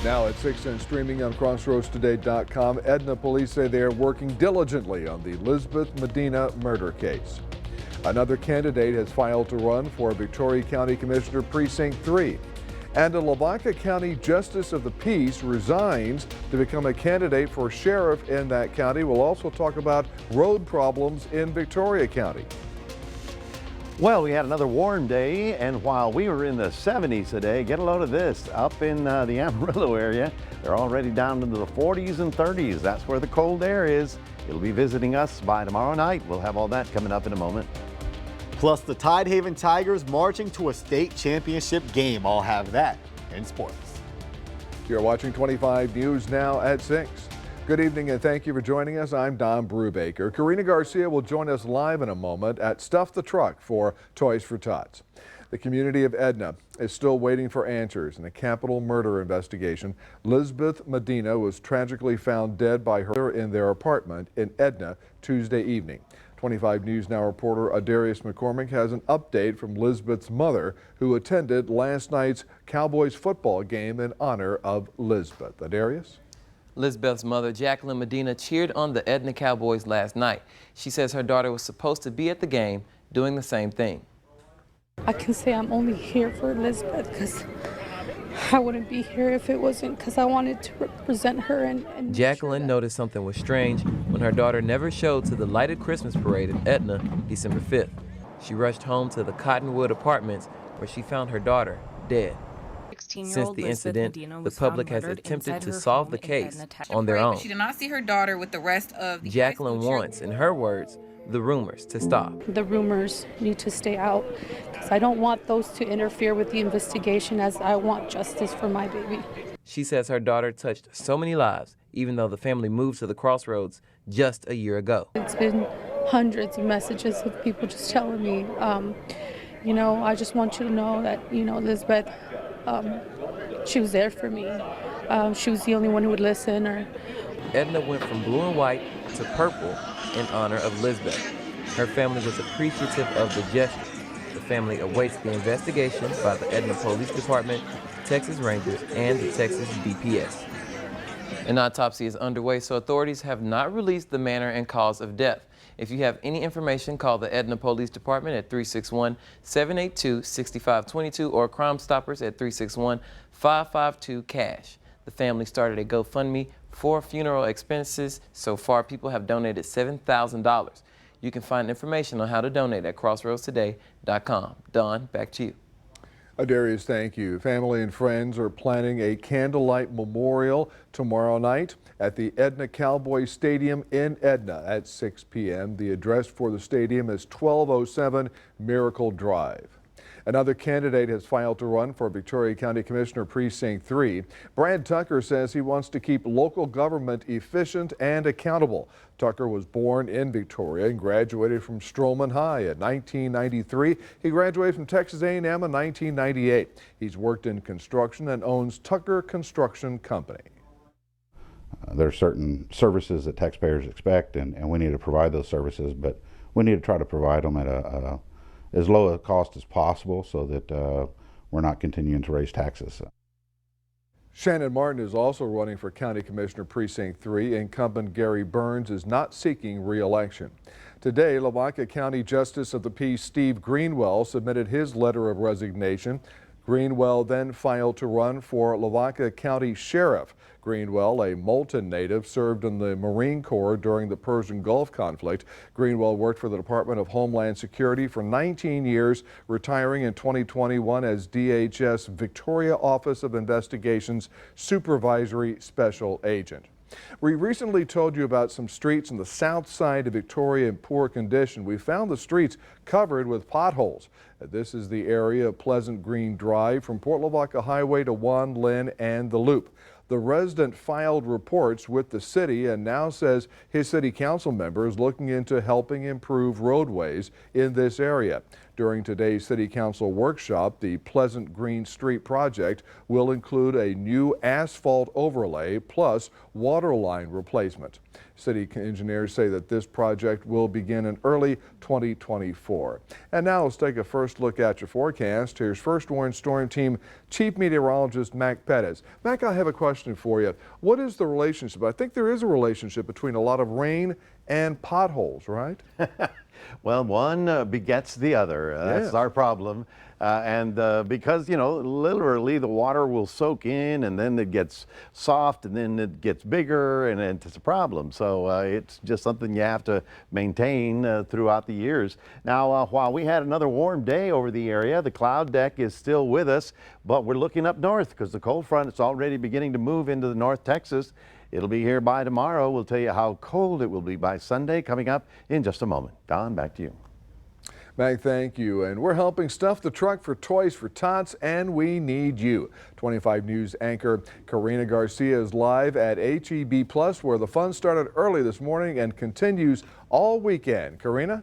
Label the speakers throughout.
Speaker 1: Now at 6 and streaming on crossroadstoday.com, Edna police say they are working diligently on the Lisbeth Medina murder case. Another candidate has filed to run for Victoria County Commissioner Precinct 3. And a Lavaca County Justice of the Peace resigns to become a candidate for sheriff in that county. We'll also talk about road problems in Victoria County.
Speaker 2: Well, we had another warm day, and while we were in the 70s today, get a load of this. Up in the Amarillo area, they're already down into the 40s and 30s. That's where the cold air is. It'll be visiting us by tomorrow night. We'll have all that coming up in a moment.
Speaker 3: Plus, the Tidehaven Tigers marching to a state championship game. I'll have that in sports.
Speaker 1: You're watching 25 News now at 6. Good evening and thank you for joining us. I'm Don Brubaker. Karina Garcia will join us live in a moment at Stuff the Truck for Toys for Tots. The community of Edna is still waiting for answers in a capital murder investigation. Lisbeth Medina was tragically found dead by her in their apartment in Edna Tuesday evening. 25 News Now reporter Adarius McCormick has an update from Lisbeth's mother, who attended last night's Cowboys football game in honor of Lisbeth. Adarius?
Speaker 4: Lisbeth's mother, Jacqueline Medina, cheered on the Edna Cowboys last night. She says her daughter was supposed to be at the game doing the same thing.
Speaker 5: I can say I'm only here for Lisbeth because I wouldn't be here if it wasn't because I wanted to represent her. And
Speaker 4: Jacqueline noticed something was strange when her daughter never showed to the lighted Christmas parade in Edna December 5th. She rushed home to the Cottonwood Apartments where she found her daughter dead. Since the incident, the public has attempted to solve the case on their own.
Speaker 6: She did not see her daughter with the rest of the
Speaker 4: Jacqueline wants, in her words, the rumors to stop.
Speaker 5: The rumors need to stay out because I don't want those to interfere with the investigation, as I want justice for my baby.
Speaker 4: She says her daughter touched so many lives, even though the family moved to the Crossroads just a year ago.
Speaker 5: It's been hundreds of messages of people just telling me, you know, I just want you to know that, you know, Lisbeth, she was there for me. She was the only one who would listen.
Speaker 4: Edna went from blue and white to purple in honor of Lisbeth. Her family was appreciative of the gesture. The family awaits the investigation by the Edna Police Department, Texas Rangers, and the Texas DPS. An autopsy is underway, so authorities have not released the manner and cause of death. If you have any information, call the Edna Police Department at 361-782-6522 or Crime Stoppers at 361-552-CASH. The family started a GoFundMe for funeral expenses. So far, people have donated $7,000. You can find information on how to donate at crossroadstoday.com. Don, back to you.
Speaker 1: Adarius, thank you. Family and friends are planning a candlelight memorial tomorrow night at the Edna Cowboy Stadium in Edna at 6 p.m. The address for the stadium is 1207 Miracle Drive. Another candidate has filed to run for Victoria County Commissioner Precinct 3. Brad Tucker says he wants to keep local government efficient and accountable. Tucker was born in Victoria and graduated from Stroman High in 1993. He graduated from Texas A&M in 1998. He's worked in construction and owns Tucker Construction Company.
Speaker 7: There are certain services that taxpayers expect, and we need to provide those services, but we need to try to provide them at as low a cost as possible so that we're not continuing to raise taxes.
Speaker 1: Shannon Martin is also running for County Commissioner Precinct 3. Incumbent Gary Burns is not seeking re-election. Today, Lavaca County Justice of the Peace Steve Greenwell submitted his letter of resignation. Greenwell then filed to run for Lavaca County Sheriff. Greenwell, a Moulton native, served in the Marine Corps during the Persian Gulf conflict. Greenwell worked for the Department of Homeland Security for 19 years, retiring in 2021 as DHS Victoria Office of Investigations Supervisory Special Agent. We recently told you about some streets on the south side of Victoria in poor condition. We found the streets covered with potholes. This is the area of Pleasant Green Drive from Port Lavaca Highway to Juan Lynn and the Loop. The resident filed reports with the city and now says his city council member is looking into helping improve roadways in this area. During today's city council workshop, the Pleasant Green Street project will include a new asphalt overlay plus water line replacement. City engineers say that this project will begin in early 2024. And now let's take a first look at your forecast. Here's First Warn Storm Team Chief Meteorologist Mac Pettis. Mac, I have a question for you. What is the relationship? I think there is a relationship between a lot of rain and potholes, right?
Speaker 2: Well, one begets the other. That's
Speaker 1: Yes.
Speaker 2: our problem. Because, you know, literally the water will soak in and then it gets soft and then it gets bigger and it's a problem. So it's just something you have to maintain throughout the years. Now, while we had another warm day over the area, the cloud deck is still with us, but we're looking up north because the cold front is already beginning to move into the North Texas. It'll be here by tomorrow. We'll tell you how cold it will be by Sunday coming up in just a moment. Don, back to you.
Speaker 1: Mac, thank you. And we're helping stuff the truck for Toys for Tots, and we need you. 25 News anchor Karina Garcia is live at HEB Plus, where the fun started early this morning and continues all weekend. Karina?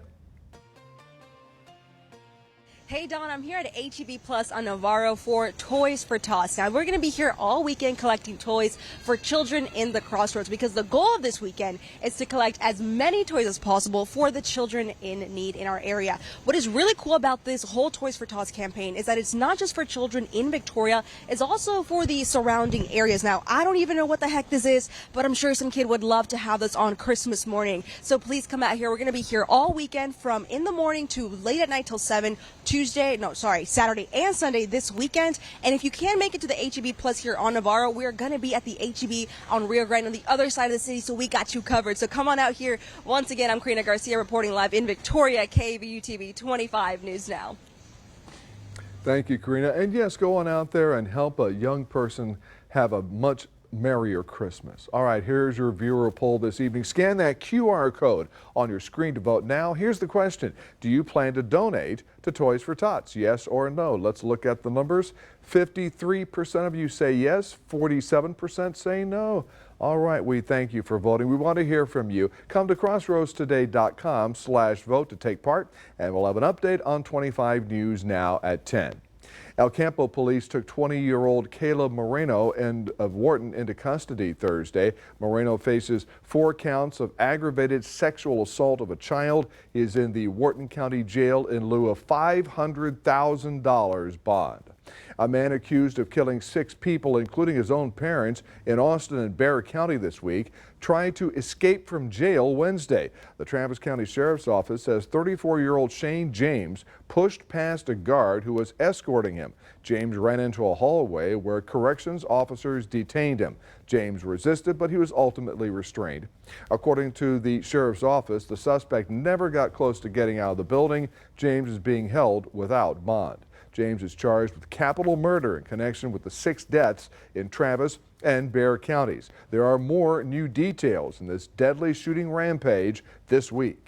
Speaker 8: Hey Don, I'm here at HEB Plus on Navarro for Toys for Tots. Now we're going to be here all weekend collecting toys for children in the Crossroads because the goal of this weekend is to collect as many toys as possible for the children in need in our area. What is really cool about this whole Toys for Tots campaign is that it's not just for children in Victoria, it's also for the surrounding areas. Now I don't even know what the heck this is, but I'm sure some kid would love to have this on Christmas morning. So please come out here. We're going to be here all weekend from in the morning to late at night till 7. Saturday and Sunday this weekend. And if you can make it to the HEB Plus here on Navarro, we're going to be at the HEB on Rio Grande on the other side of the city, so we got you covered. So come on out here. Once again, I'm Karina Garcia reporting live in Victoria, KVUTV 25 News Now.
Speaker 1: Thank you, Karina. And yes, go on out there and help a young person have a much merrier Christmas. All right, here's your viewer poll this evening. Scan that QR code on your screen to vote now. Here's the question. Do you plan to donate to Toys for Tots? Yes or no? Let's look at the numbers. 53% of you say yes, 47% say no. All right, we thank you for voting. We want to hear from you. Come to crossroadstoday.com/vote to take part, and we'll have an update on 25 News Now at 10. El Campo police took 20-year-old Caleb Moreno of Wharton into custody Thursday. Moreno faces 4 counts of aggravated sexual assault of a child. He is in the Wharton County Jail in lieu of $500,000 bond. A man accused of killing 6 people, including his own parents, in Austin and Bexar County this week, tried to escape from jail Wednesday. The Travis County Sheriff's Office says 34-year-old Shane James pushed past a guard who was escorting him. James ran into a hallway where corrections officers detained him. James resisted, but he was ultimately restrained. According to the Sheriff's Office, the suspect never got close to getting out of the building. James is being held without bond. James is charged with capital murder in connection with the 6 deaths in Travis and Bexar counties. There are more new details in this deadly shooting rampage this week.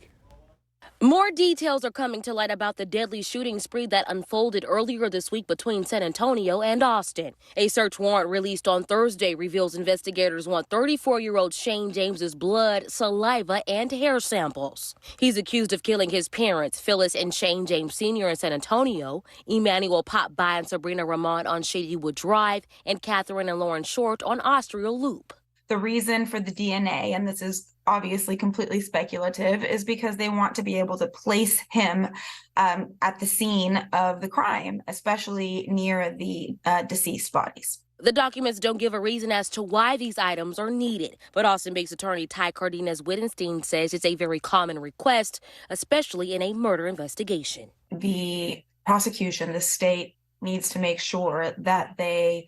Speaker 9: More details are coming to light about the deadly shooting spree that unfolded earlier this week between San Antonio and Austin. A search warrant released on Thursday reveals investigators want 34-year-old Shane James's blood, saliva, and hair samples. He's accused of killing his parents, Phyllis and Shane James Sr. in San Antonio, Emmanuel Pop By and Sabrina Ramon on Shadywood Drive, and Catherine and Lauren Short on Austria Loop.
Speaker 10: The reason for the DNA, and this is obviously completely speculative, is because they want to be able to place him at the scene of the crime, especially near the deceased bodies.
Speaker 9: The documents don't give a reason as to why these items are needed, but Austin-based attorney Ty Cardenas-Wittenstein says it's a very common request, especially in a murder investigation.
Speaker 10: The prosecution, the state, needs to make sure that they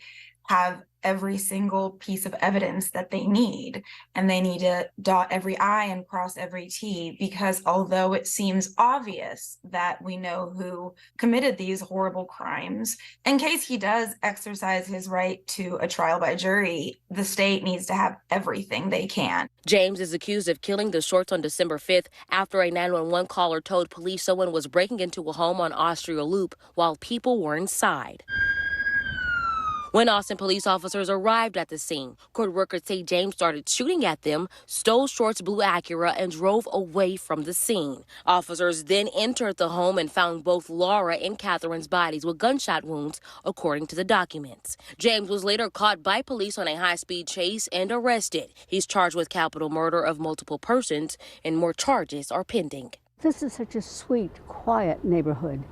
Speaker 10: have every single piece of evidence that they need, and they need to dot every I and cross every T, because although it seems obvious that we know who committed these horrible crimes, in case he does exercise his right to a trial by jury, the state needs to have everything they can.
Speaker 9: James is accused of killing the Shorts on December 5th after a 911 caller told police someone was breaking into a home on Austria Loop while people were inside. When Austin police officers arrived at the scene, court workers say James started shooting at them, stole Short's blue Acura, and drove away from the scene. Officers then entered the home and found both Laura and Catherine's bodies with gunshot wounds, according to the documents. James was later caught by police on a high-speed chase and arrested. He's charged with capital murder of multiple persons, and more charges are pending.
Speaker 11: This is such a sweet, quiet neighborhood.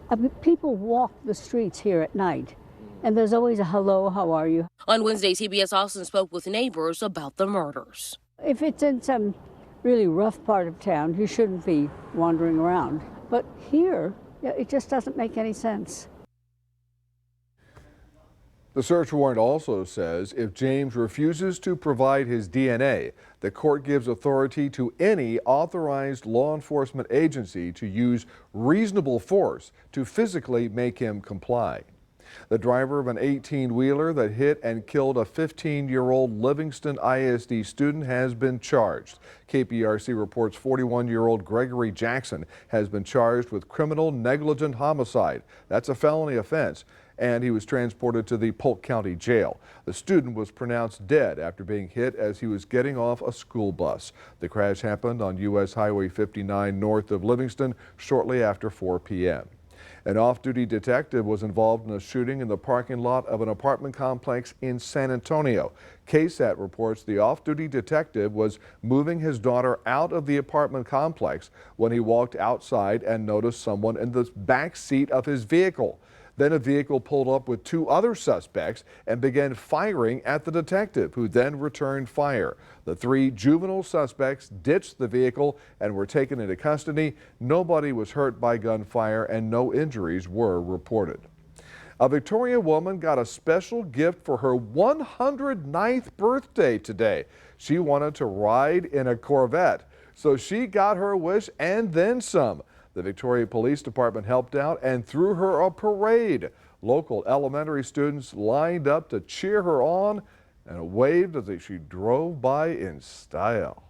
Speaker 11: I mean, people walk the streets here at night, and there's always a hello, how are you?
Speaker 9: On Wednesday, CBS Austin spoke with neighbors about the murders.
Speaker 11: If it's in some really rough part of town, you shouldn't be wandering around. But here, it just doesn't make any sense.
Speaker 1: The search warrant also says if James refuses to provide his DNA, the court gives authority to any authorized law enforcement agency to use reasonable force to physically make him comply. The driver of an 18-wheeler that hit and killed a 15-year-old Livingston ISD student has been charged. KPRC reports 41-year-old Gregory Jackson has been charged with criminal negligent homicide. That's a felony offense, and he was transported to the Polk County Jail. The student was pronounced dead after being hit as he was getting off a school bus. The crash happened on U.S. Highway 59 north of Livingston shortly after 4 p.m. An off-duty detective was involved in a shooting in the parking lot of an apartment complex in San Antonio. KSAT reports the off-duty detective was moving his daughter out of the apartment complex when he walked outside and noticed someone in the back seat of his vehicle. Then a vehicle pulled up with two other suspects and began firing at the detective, who then returned fire. The three juvenile suspects ditched the vehicle and were taken into custody. Nobody was hurt by gunfire and no injuries were reported. A Victoria woman got a special gift for her 109th birthday today. She wanted to ride in a Corvette, so she got her wish and then some. The Victoria Police Department helped out and threw her a parade. Local elementary students lined up to cheer her on and waved as she drove by in style.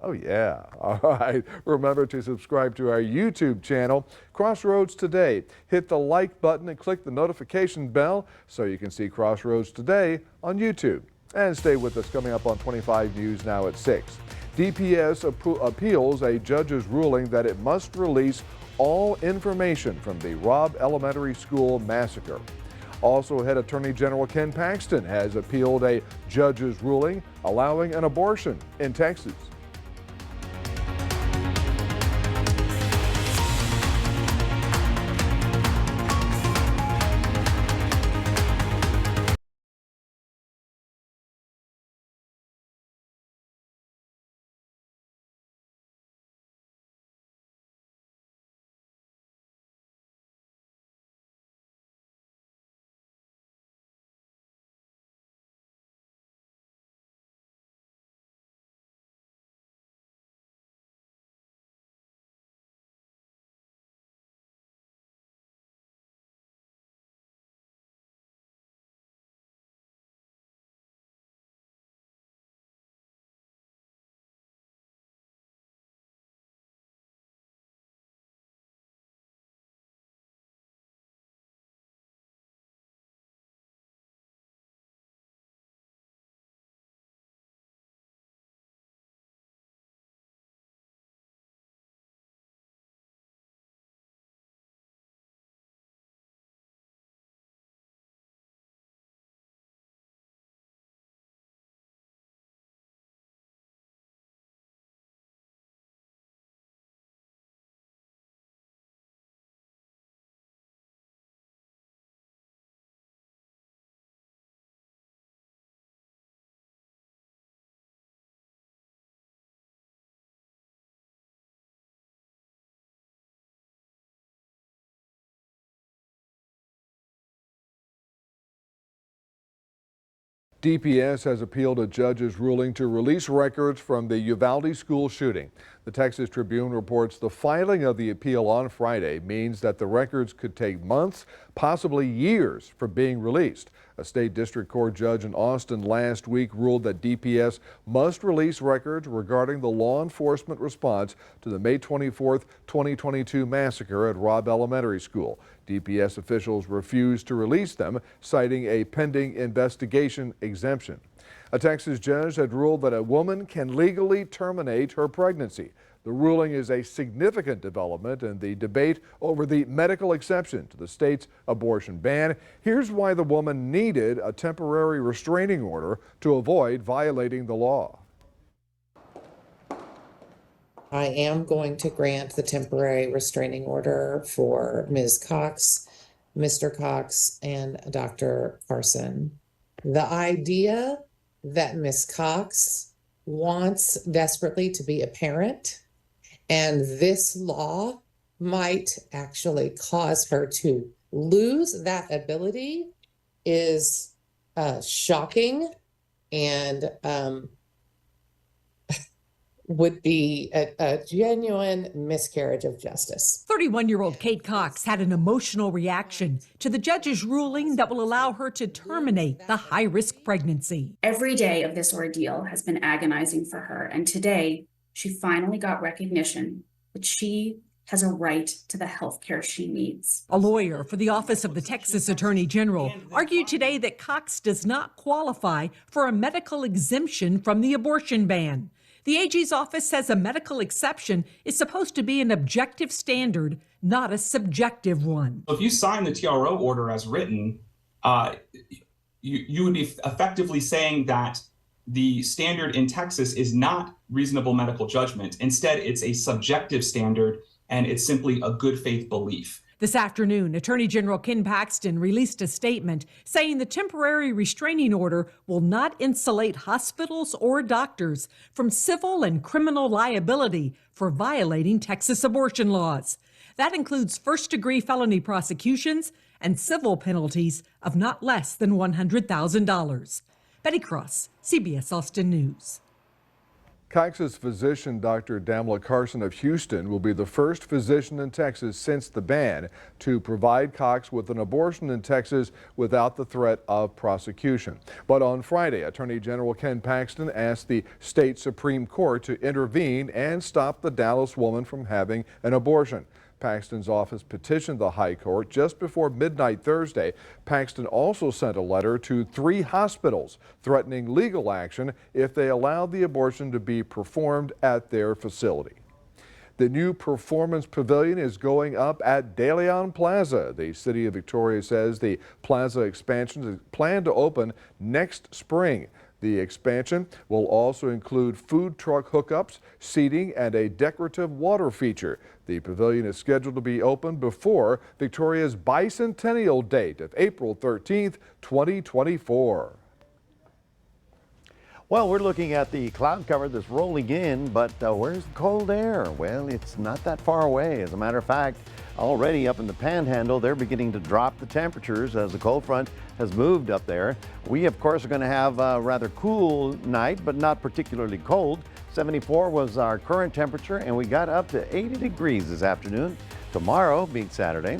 Speaker 1: Oh yeah. All right. Remember to subscribe to our YouTube channel, Crossroads Today. Hit the like button and click the notification bell so you can see Crossroads Today on YouTube. And stay with us. Coming up on 25 News now at 6. DPS appeals a judge's ruling that it must release all information from the Robb Elementary School massacre. Also, head Attorney General Ken Paxton has appealed a judge's ruling allowing an abortion in Texas. DPS has appealed a judge's ruling to release records from the Uvalde school shooting. The Texas Tribune reports the filing of the appeal on Friday means that the records could take months, possibly years, from being released. A state district court judge in Austin last week ruled that DPS must release records regarding the law enforcement response to the May 24, 2022 massacre at Robb Elementary School. DPS officials refused to release them, citing a pending investigation exemption. A Texas judge had ruled that a woman can legally terminate her pregnancy. The ruling is a significant development in the debate over the medical exception to the state's abortion ban. Here's why the woman needed a temporary restraining order to avoid violating the law.
Speaker 12: I am going to grant the temporary restraining order for Ms. Cox, Mr. Cox, and Dr. Carson. The idea that Ms. Cox wants desperately to be a parent, and this law might actually cause her to lose that ability is shocking and would be a genuine miscarriage of justice.
Speaker 13: 31-year-old Kate Cox had an emotional reaction to the judge's ruling that will allow her to terminate the high-risk pregnancy.
Speaker 14: Every day of this ordeal has been agonizing for her, and today she finally got recognition that she has a right to the health care she needs.
Speaker 13: A lawyer for the Office of the Texas Attorney General argued today that Cox does not qualify for a medical exemption from the abortion ban. The AG's office says a medical exception is supposed to be an objective standard, not a subjective one.
Speaker 15: If you sign the TRO order as written, you would be effectively saying that the standard in Texas is not reasonable medical judgment. Instead, it's a subjective standard, and it's simply a good faith belief.
Speaker 13: This afternoon, Attorney General Ken Paxton released a statement saying the temporary restraining order will not insulate hospitals or doctors from civil and criminal liability for violating Texas abortion laws. That includes first-degree felony prosecutions and civil penalties of not less than $100,000. Betty Cross, CBS Austin News.
Speaker 1: Cox's physician, Dr. Damla Carson of Houston, will be the first physician in Texas since the ban to provide Cox with an abortion in Texas without the threat of prosecution. But on Friday, Attorney General Ken Paxton asked the state Supreme Court to intervene and stop the Dallas woman from having an abortion. Paxton's office petitioned the High Court just before midnight Thursday. Paxton also sent a letter to 3 hospitals threatening legal action if they allowed the abortion to be performed at their facility. The new performance pavilion is going up at De Leon Plaza. The city of Victoria says the plaza expansion is planned to open next spring. The expansion will also include food truck hookups, seating, and a decorative water feature. The pavilion is scheduled to be open before Victoria's bicentennial date of April 13th, 2024.
Speaker 2: Well, we're looking at the cloud cover that's rolling in, but where's the cold air? Well, it's not that far away. As a matter of fact, already up in the Panhandle, they're beginning to drop the temperatures as the cold front has moved up there. We, of course, are going to have a rather cool night, but not particularly cold. 74 was our current temperature, and we got up to 80 degrees this afternoon. Tomorrow, being Saturday,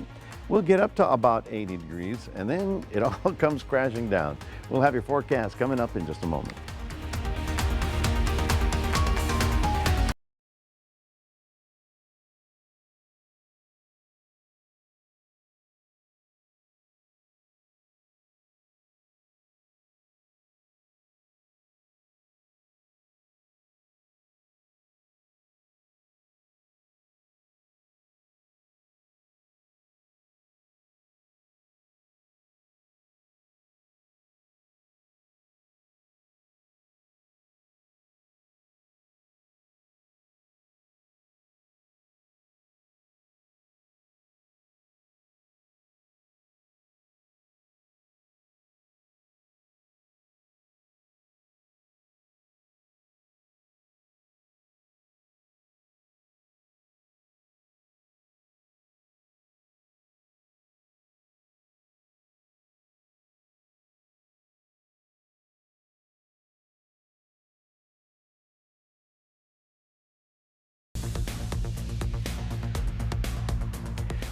Speaker 2: we'll get up to about 80 degrees, and then it all comes crashing down. We'll have your forecast coming up in just a moment.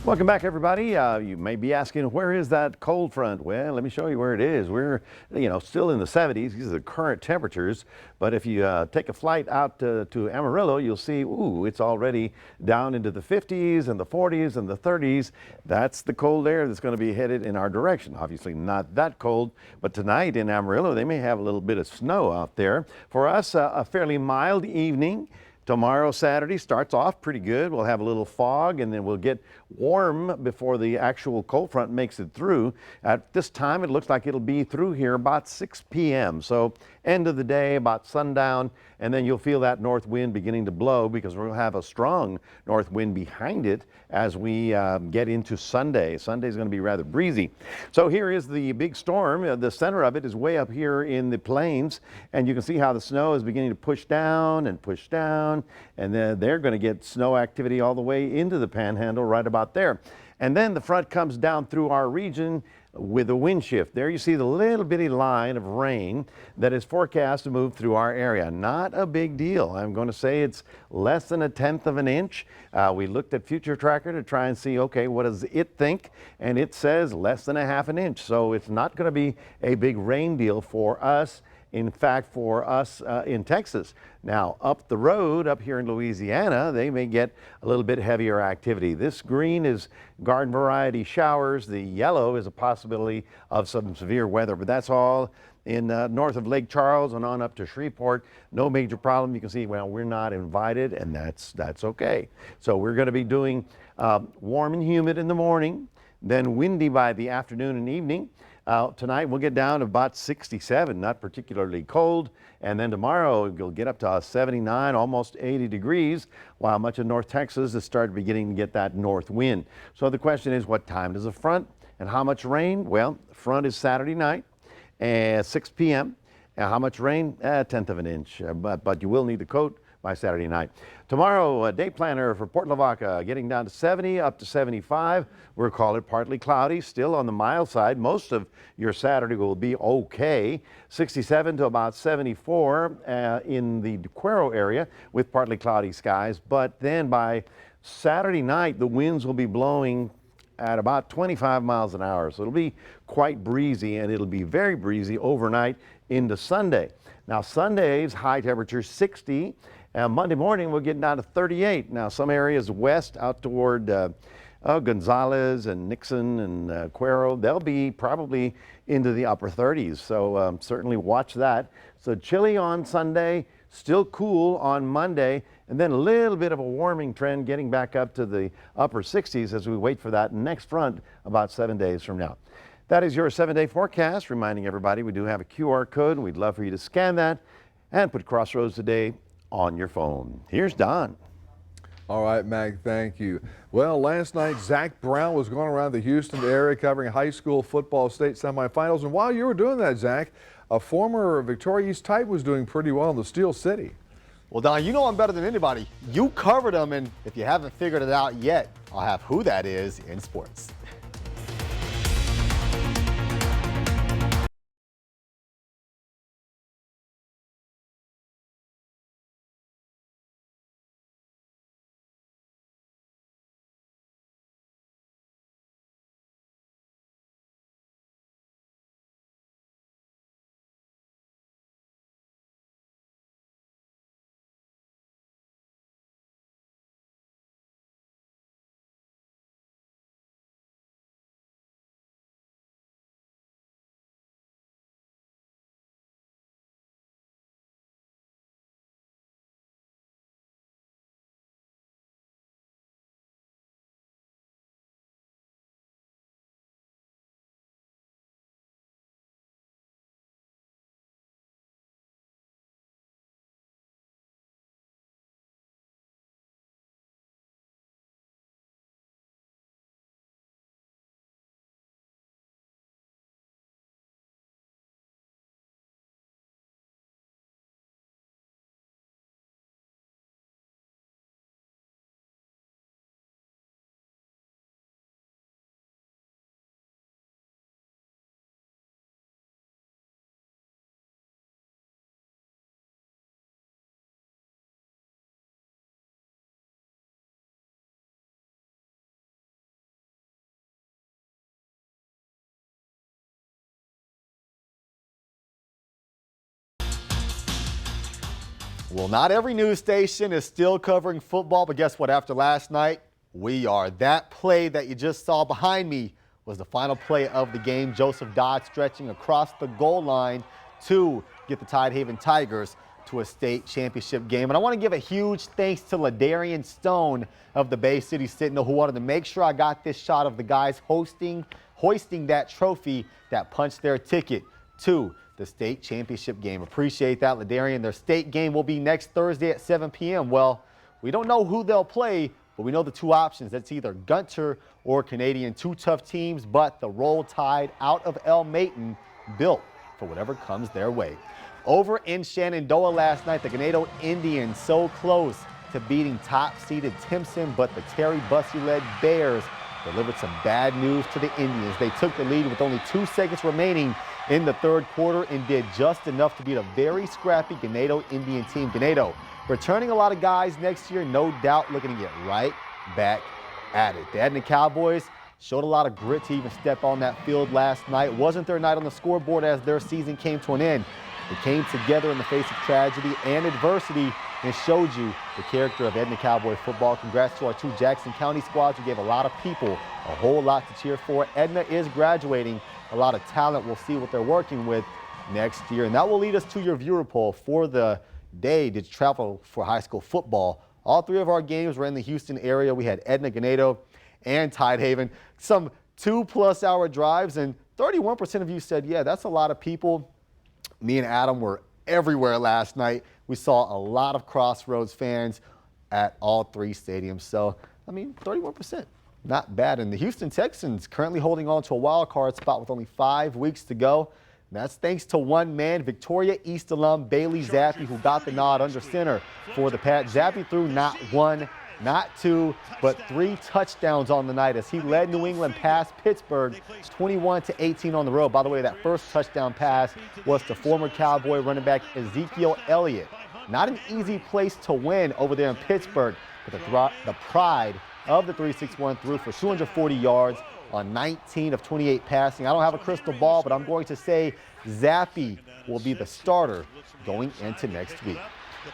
Speaker 2: Welcome back, everybody. You may be asking, where is that cold front? Well, let me show you where it is. We're, still in the 70s. These are the current temperatures. But if you take a flight out to Amarillo, you'll see, ooh, it's already down into the 50s and the 40s and the 30s. That's the cold air that's going to be headed in our direction. Obviously not that cold, but tonight in Amarillo, they may have a little bit of snow out there. For us, a fairly mild evening. Tomorrow, Saturday, starts off pretty good. We'll have a little fog, and then we'll get warm before the actual cold front makes it through. At this time, it looks like it'll be through here about 6 p.m. So end of the day, about sundown, and then you'll feel that north wind beginning to blow because we'll have a strong north wind behind it as we get into Sunday. Sunday's going to be rather breezy. So here is the big storm. The center of it is way up here in the plains, and you can see how the snow is beginning to push down, and then they're going to get snow activity all the way into the panhandle right about there. And then the front comes down through our region with a wind shift. There you see the little bitty line of rain that is forecast to move through our area. Not a big deal. I'm going to say it's less than 1/10 of an inch. We looked at Future Tracker to try and see, okay, what does it think? And it says less than 1/2 an inch. So it's not going to be a big rain deal for us. In fact, for us in Texas. Now, up the road, up here in Louisiana, they may get a little bit heavier activity. This green is garden variety showers. The yellow is a possibility of some severe weather, but that's all in north of Lake Charles and on up to Shreveport. No major problem. You can see, well, we're not invited, and that's okay. So we're going to be doing warm and humid in the morning, then windy by the afternoon and evening. Tonight we'll get down to about 67, not particularly cold. And then tomorrow you'll get up to 79, almost 80 degrees, while much of North Texas is starting beginning to get that north wind. So the question is, what time does the front and how much rain? Well, the front is Saturday night at 6 p.m. And how much rain? 1/10 of an inch, but you will need the coat by Saturday night. Tomorrow, a day planner for Port Lavaca, getting down to 70 up to 75. We'll call it partly cloudy, still on the mild side. Most of your Saturday will be okay. 67 to about 74 in the Cuero area with partly cloudy skies. But then by Saturday night, the winds will be blowing at about 25 miles an hour. So it'll be quite breezy, and it'll be very breezy overnight into Sunday. Now, Sunday's high temperature 60. Monday morning, we'll get down to 38. Now, some areas west out toward Gonzales and Nixon and Cuero, they'll be probably into the upper 30s. So certainly watch that. So chilly on Sunday, still cool on Monday, and then a little bit of a warming trend getting back up to the upper 60s as we wait for that next front about 7 days from now. That is your 7-day forecast, reminding everybody we do have a QR code. We'd love for you to scan that and put Crossroads Today on your phone. Here's Don.
Speaker 1: All right, Mag, thank you. Well, last night, Zach Brown was going around the Houston area covering high school football state semifinals. And while you were doing that, Zach, a former Victoria East Tite was doing pretty well in the Steel City.
Speaker 3: Well, Don, you know I'm better than anybody. You covered them, and if you haven't figured it out yet, I'll have who that is in sports. Well, not every news station is still covering football, but guess what? After last night, we are. That play that you just saw behind me was the final play of the game. Joseph Dodd stretching across the goal line to get the Tidehaven Tigers to a state championship game. And I want to give a huge thanks to Ladarian Stone of the Bay City Sentinel, who wanted to make sure I got this shot of the guys hoisting that trophy that punched their ticket to the state championship game. Appreciate that, Ladarian. Their state game will be next Thursday at 7 p.m. Well, we don't know who they'll play, but we know the two options. That's either Gunter or Canadian. Two tough teams, but the Roll Tide out of El Maton, built for whatever comes their way. Over in Shenandoah last night, the Ganado Indians so close to beating top-seeded Timpson, but the Terry Bussey-led Bears delivered some bad news to the Indians. They took the lead with only 2 seconds remaining in the third quarter and did just enough to beat a very scrappy Ganado Indian team. Ganado returning a lot of guys next year, no doubt looking to get right back at it. The Edna Cowboys showed a lot of grit to even step on that field last night. Wasn't their night on the scoreboard as their season came to an end. They came together in the face of tragedy and adversity and showed you the character of Edna Cowboy football. Congrats to our 2 Jackson County squads who gave a lot of people a whole lot to cheer for. Edna is graduating a lot of talent. We'll see what they're working with next year. And that will lead us to your viewer poll for the day. Did you travel for high school football? All 3 of our games were in the Houston area. We had Edna, Ganado, and Tidehaven. Some 2+ hour drives, and 31% of you said, yeah, that's a lot of people. Me and Adam were everywhere last night. We saw a lot of Crossroads fans at all 3 stadiums. So, I mean, 31%, not bad. And the Houston Texans currently holding on to a wild card spot with only 5 weeks to go. And that's thanks to one man, Victoria East alum Bailey Zappi, who got the nod under center for the Pats. Zappi threw not 1, not 2, but 3 touchdowns on the night as he led New England past Pittsburgh 21-18 on the road. By the way, that first touchdown pass was to former Cowboy running back Ezekiel Elliott. Not an easy place to win over there in Pittsburgh, but the pride of the 3-6-1 threw for 240 yards on 19 of 28 passing. I don't have a crystal ball, but I'm going to say Zappi will be the starter going into next week.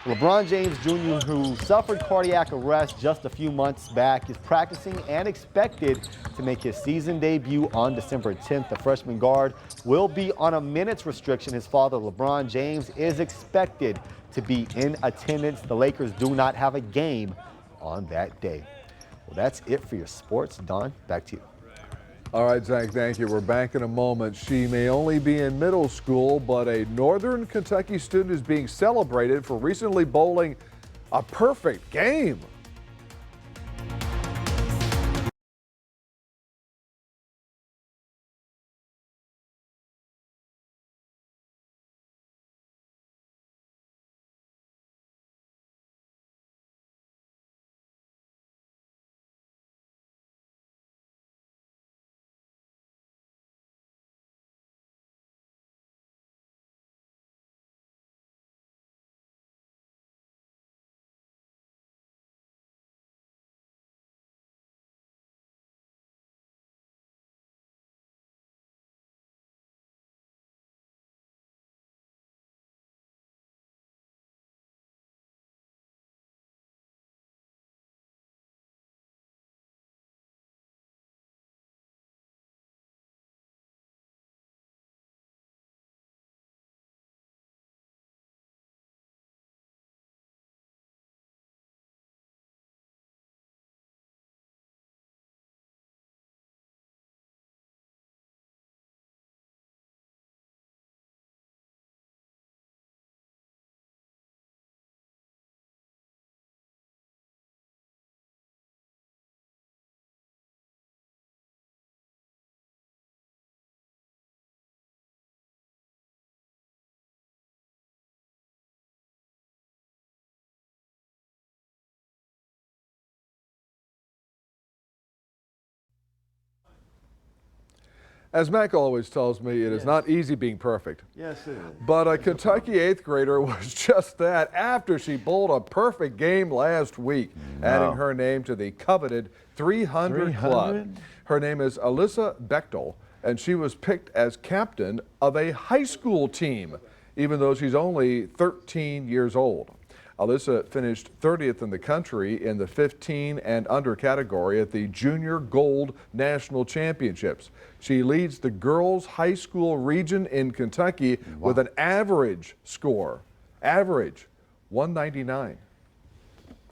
Speaker 3: LeBron James Jr., who suffered cardiac arrest just a few months back, is practicing and expected to make his season debut on December 10th. The freshman guard will be on a minutes restriction. His father, LeBron James, is expected to be in attendance. The Lakers do not have a game on that day. Well, that's it for your sports. Don, back to you.
Speaker 1: All right, Zach, thank you. We're back in a moment. She may only be in middle school, but a Northern Kentucky student is being celebrated for recently bowling a perfect game. As Mac always tells me, it is not easy being perfect.
Speaker 2: Yes, it is.
Speaker 1: But a Kentucky 8th grader was just that after she bowled a perfect game last week, adding her name to the coveted 300 club. Her name is Alyssa Bechtel, and she was picked as captain of a high school team, even though she's only 13 years old. Alyssa finished 30th in the country in the 15 and under category at the Junior Gold National Championships. She leads the girls high school region in Kentucky with an average score, 199.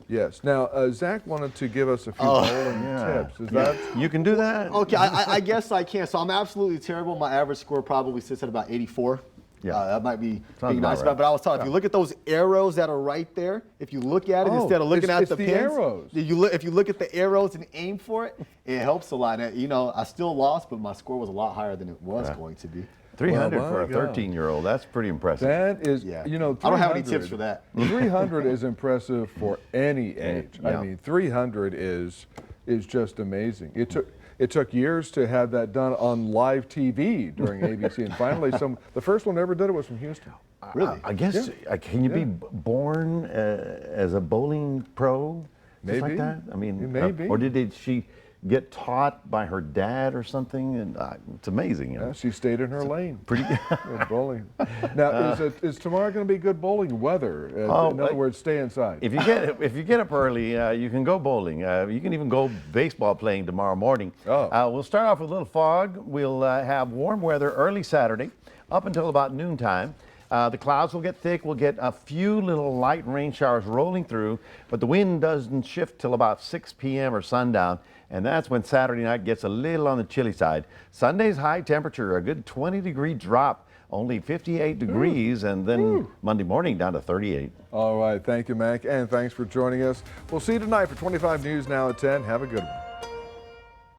Speaker 1: Yes. Now, Zach wanted to give us a few bowling tips. Is that?
Speaker 2: You can do that?
Speaker 3: Okay, I guess I can. So I'm absolutely terrible. My average score probably sits at about 84.
Speaker 2: Yeah.
Speaker 3: That might be
Speaker 2: Sounds
Speaker 3: nice,
Speaker 2: about right.
Speaker 3: but I was telling you, if you look at those arrows that are right there, if you look at it instead of looking at the pins,
Speaker 1: arrows.
Speaker 3: if you look at the arrows and aim for it, it helps a lot. And, you know, I still lost, but my score was a lot higher than it was going to be.
Speaker 2: 300
Speaker 1: Well,
Speaker 2: for a
Speaker 1: my God.
Speaker 2: 13-year-old. That's pretty impressive.
Speaker 1: That is, you know,
Speaker 3: I don't have any tips for that.
Speaker 1: 300 is impressive for any age.
Speaker 2: Yeah.
Speaker 1: I mean, 300 is just amazing. It took years to have that done on live TV during ABC, and finally, the first one ever did it was from Houston.
Speaker 3: Really?
Speaker 2: I guess, can you be born as a bowling pro? Just like
Speaker 1: Maybe.
Speaker 2: that? I mean,
Speaker 1: Maybe.
Speaker 2: Or did she get taught by her dad or something? And it's amazing. You know?
Speaker 1: Yeah, she stayed in her lane.
Speaker 2: Pretty good.
Speaker 1: With bowling. Now, is tomorrow going to be good bowling weather? In other words, stay inside.
Speaker 2: If you get up early, you can go bowling. You can even go baseball playing tomorrow morning. We'll start off with a little fog. We'll have warm weather early Saturday up until about noontime. The clouds will get thick. We'll get a few little light rain showers rolling through, but the wind doesn't shift till about 6 p.m. or sundown, and that's when Saturday night gets a little on the chilly side. Sunday's high temperature, a good 20-degree drop, only 58 degrees, and then Monday morning down to 38.
Speaker 1: All right. Thank you, Mac, and thanks for joining us. We'll see you tonight for 25 News Now at 10. Have a good one.